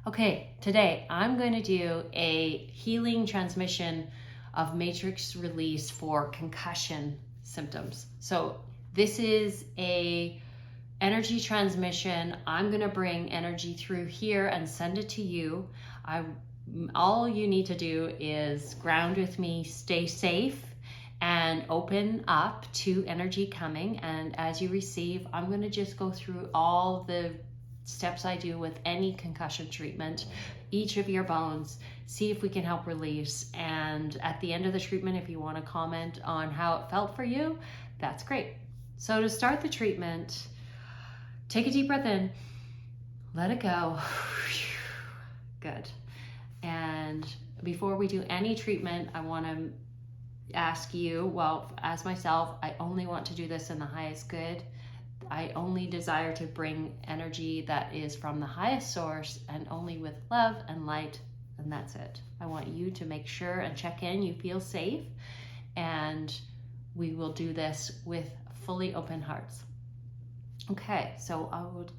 Okay, today I'm going to do a healing transmission of matrix release for concussion symptoms. So this is a energy transmission. I'm going to bring energy through here and send it to you. All you need to do is ground with me, stay safe, and open up to energy coming. And as you receive, I'm going to just go through all the steps I do with any concussion treatment, each of your bones, see if we can help release. And at the end of the treatment, if you want to comment on how it felt for you, that's great. So to start the treatment, take a deep breath in, let it go. Good. And before we do any treatment, I want to ask you, well, as myself, I only want to do this in the highest good. I only desire to bring energy that is from the highest source and only with love and light, and that's it. I want you to make sure and check in, you feel safe, and we will do this with fully open hearts. Okay, so I would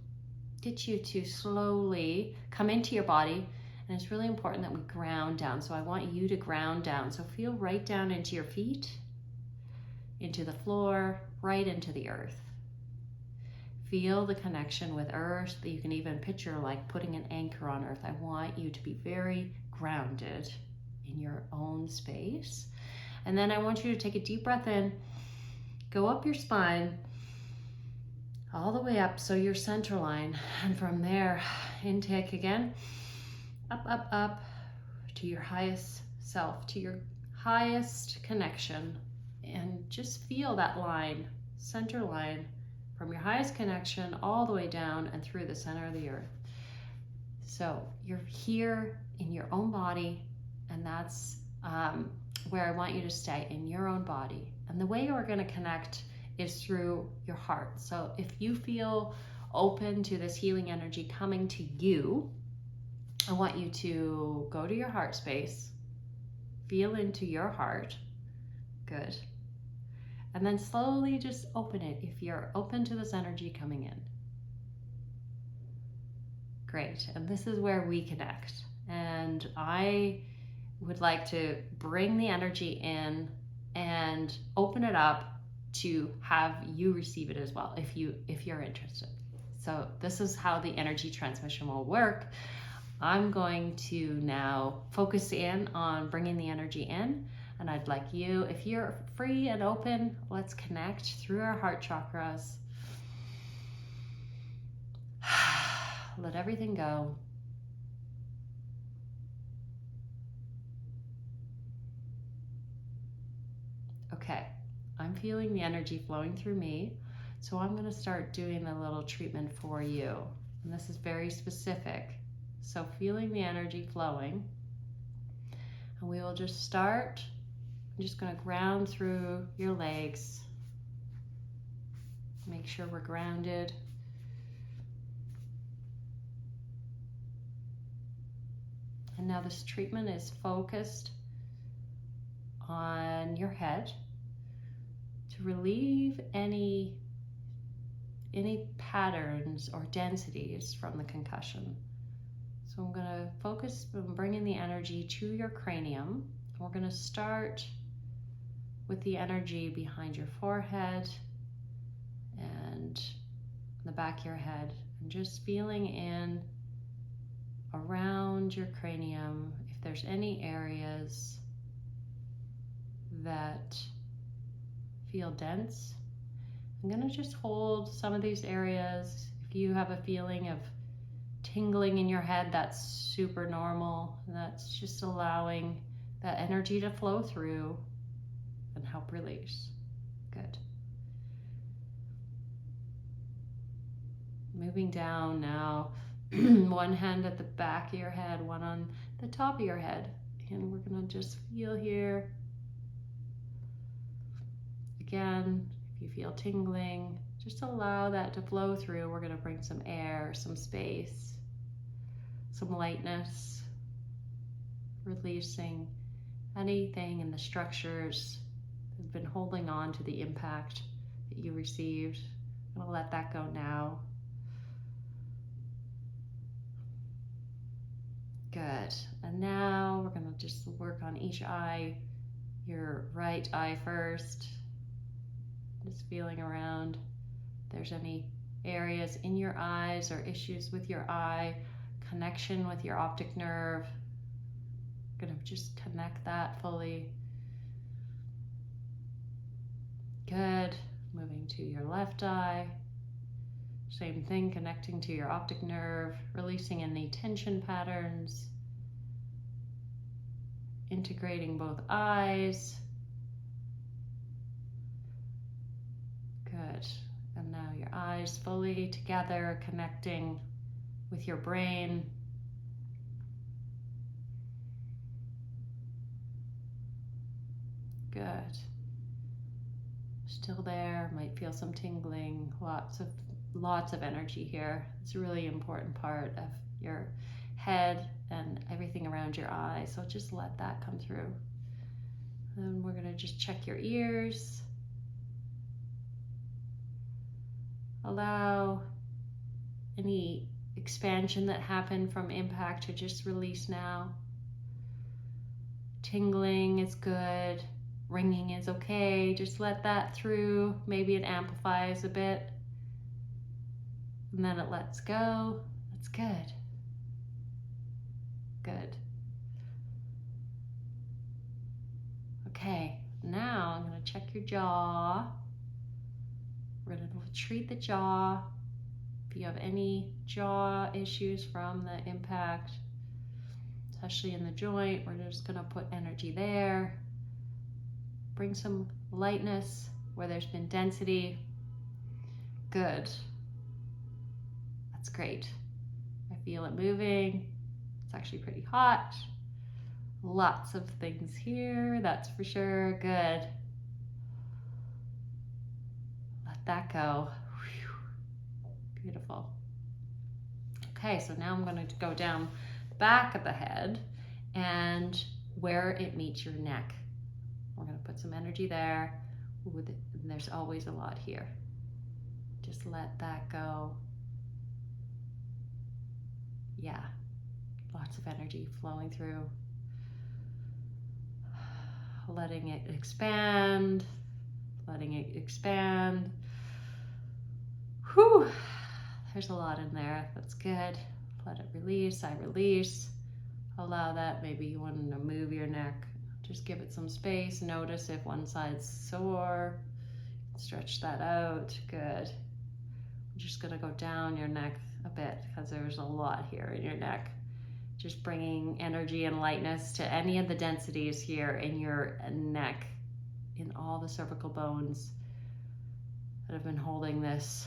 get you to slowly come into your body, and it's really important that we ground down. So I want you to ground down. So feel right down into your feet, into the floor, right into the earth. Feel the connection with earth. You can even picture like putting an anchor on earth. I want you to be very grounded in your own space. And then I want you to take a deep breath in, go up your spine, all the way up, so your center line. And from there, intake again, up, up, up to your highest self, to your highest connection. And just feel that line, center line, from your highest connection all the way down and through the center of the earth. So you're here in your own body, and that's where I want you to stay, in your own body. And the way we're going to connect is through your heart. So if you feel open to this healing energy coming to you, I want you to go to your heart space, feel into your heart. Good. And then slowly just open it if you're open to this energy coming in. Great. And this is where we connect. And I would like to bring the energy in and open it up to have you receive it as well if you're interested. So this is how the energy transmission will work. I'm going to now focus in on bringing the energy in. And I'd like you, if you're free and open, let's connect through our heart chakras. Let everything go. Okay, I'm feeling the energy flowing through me. So I'm going to start doing a little treatment for you. And this is very specific. So feeling the energy flowing. And we will just start. I'm just going to ground through your legs. Make sure we're grounded. And now this treatment is focused on your head to relieve any patterns or densities from the concussion. So I'm going to focus on bringing the energy to your cranium. We're going to start with the energy behind your forehead and the back of your head, and just feeling in around your cranium if there's any areas that feel dense. I'm going to just hold some of these areas. If you have a feeling of tingling in your head, that's super normal. That's just allowing that energy to flow through and help release. Good. Moving down now, one hand at the back of your head, one on the top of your head. And we're going to just feel here. Again, if you feel tingling, just allow that to flow through. We're going to bring some air, some space, some lightness, releasing anything in the structures that have been holding on to the impact that you received. I'm going to let that go now. Good. And now we're going to just work on each eye. Your right eye first. Just feeling around if there's any areas in your eyes or issues with your eye, connection with your optic nerve. Gonna just connect that fully. Good. Moving to your left eye. Same thing, connecting to your optic nerve, releasing any tension patterns, integrating both eyes. Good. And now your eyes fully together, connecting with your brain. Good. Still there, might feel some tingling, lots of energy here. It's a really important part of your head and everything around your eyes. So just let that come through. And we're gonna just check your ears. Allow any expansion that happened from impact to just release now. Tingling is good. Ringing is okay. Just let that through. Maybe it amplifies a bit. And then it lets go. That's good. Good. Okay, now I'm going to check your jaw. We're going to treat the jaw. If you have any jaw issues from the impact, especially in the joint, we're just going to put energy there. Bring some lightness where there's been density. Good. That's great. I feel it moving. It's actually pretty hot. Lots of things here, that's for sure. Good. Let that go. Whew. Beautiful. Okay, so now I'm going to go down the back of the head and where it meets your neck. We're going to put some energy there. Ooh, and there's always a lot here. Just let that go. Yeah, lots of energy flowing through. Letting it expand, letting it expand. Whew, there's a lot in there. That's good. Let it release, I release. Allow that. Maybe you want to move your neck. Just give it some space. Notice if one side's sore. Stretch that out. Good. I'm just going to go down your neck a bit because there's a lot here in your neck. Just bringing energy and lightness to any of the densities here in your neck, in all the cervical bones that have been holding this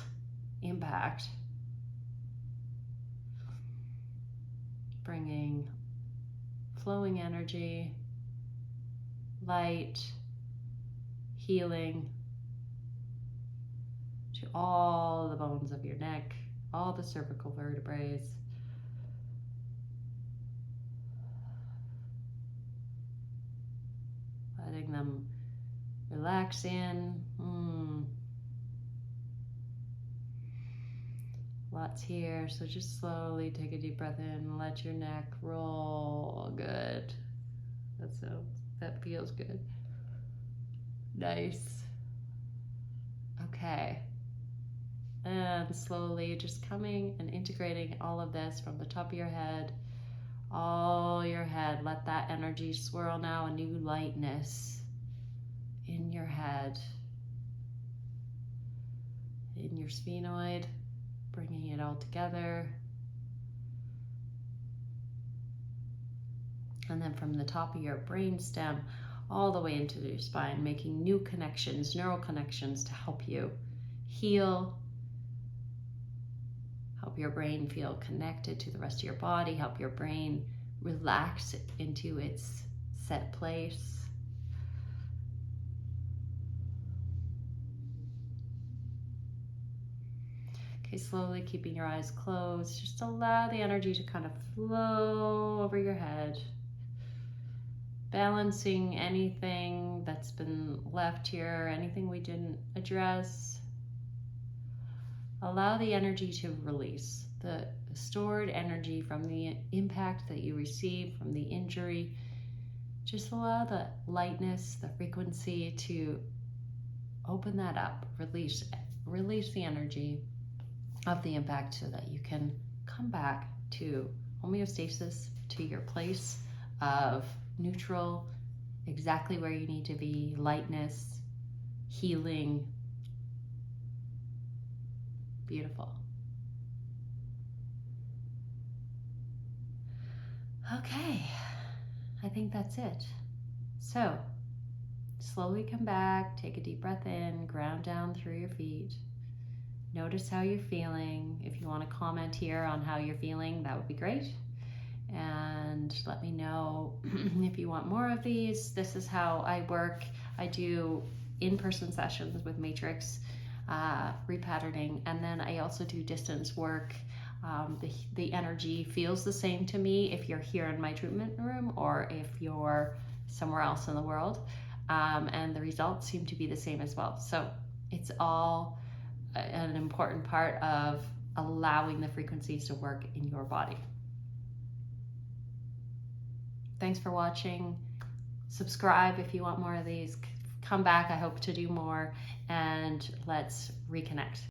impact. Bringing flowing energy, light, healing to all the bones of your neck, all the cervical vertebrae. Letting them relax in. Lots here, so just slowly take a deep breath in, let your neck roll. Good. That feels good. Nice. Okay. And slowly just coming and integrating all of this from the top of your head, all your head. Let that energy swirl now, a new lightness in your head, in your sphenoid, bringing it all together. And then from the top of your brain stem all the way into your spine, making new connections, neural connections to help you heal, help your brain feel connected to the rest of your body, help your brain relax into its set place. Okay, slowly keeping your eyes closed, just allow the energy to kind of flow over your head, balancing anything that's been left here, anything we didn't address. Allow the energy to release. The stored energy from the impact that you received from the injury. Just allow the lightness, the frequency to open that up, release the energy of the impact so that you can come back to homeostasis, to your place of neutral, exactly where you need to be, lightness, healing. Beautiful. Okay, I think that's it. So slowly come back, take a deep breath in, ground down through your feet. Notice how you're feeling. If you want to comment here on how you're feeling, that would be great. And let me know if you want more of these. This is how I work. I do in-person sessions with Matrix repatterning, and then I also do distance work. The energy feels the same to me if you're here in my treatment room or if you're somewhere else in the world, and the results seem to be the same as well. So it's all an important part of allowing the frequencies to work in your body. Thanks for watching. Subscribe if you want more of these. Come back, I hope to do more, and let's reconnect.